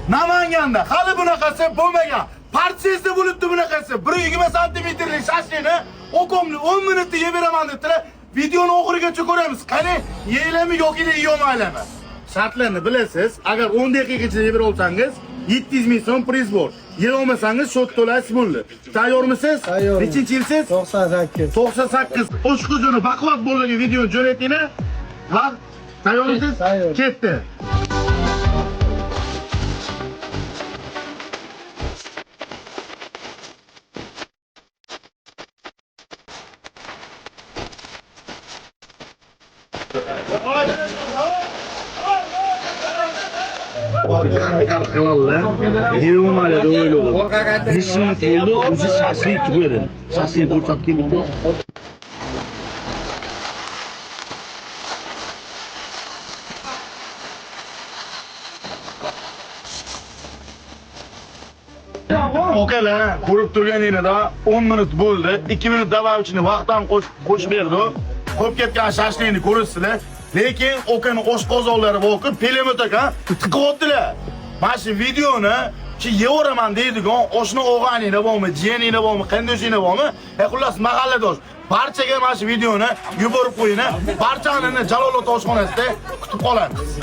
Namanganda hali bunaqasi bo'lmagan. Partiyasida bo'libdi bunaqasi. 120 santimetrlik shashlikni oqomli 10 minutda yeb beraman debdilar. Videoni oxirigacha ko'ramiz. Qani, yeylami yoki yeyomaylami? Shartlarni bilasiz. Agar 10 daqiqa ichida yeb olsangiz 700 ming so'm priz bor. Yer olmasangiz shot to'laysiz bo'ldi. Tayyormisiz? Tayyor. Nechinchi yilsiz? 98. 98. Qo'shqizini baquvvat bo'lgan videoni jo'natinglar. Va tayyormisiz? Tayyor. Ketdi. Vallahi yeğumalar öyle olur. Dişini oldu, bizi şaşlayıp çıkıyor. Şaşlayıp ortak gibi. Okalar, ko'rib turganingizda 10 minut bo'ldi. 2 minut davom uchun vaqtdan qo'shib berdi. Ko'p ketgan shashlikni ko'rasizlar. Lekin okani oshqozonlari voqib pelemot aka tiqyaptilar. Mana shu videoni ki yevaraman deydigan oshna o'g'aninglar bormi, jiyaninglar bormi, qandoshinglar bormi? Xullas mahalladosh barchaga mana shu videoni yuborib qo'ying. Barchani Jalolot oshxonasida kutib qolamiz.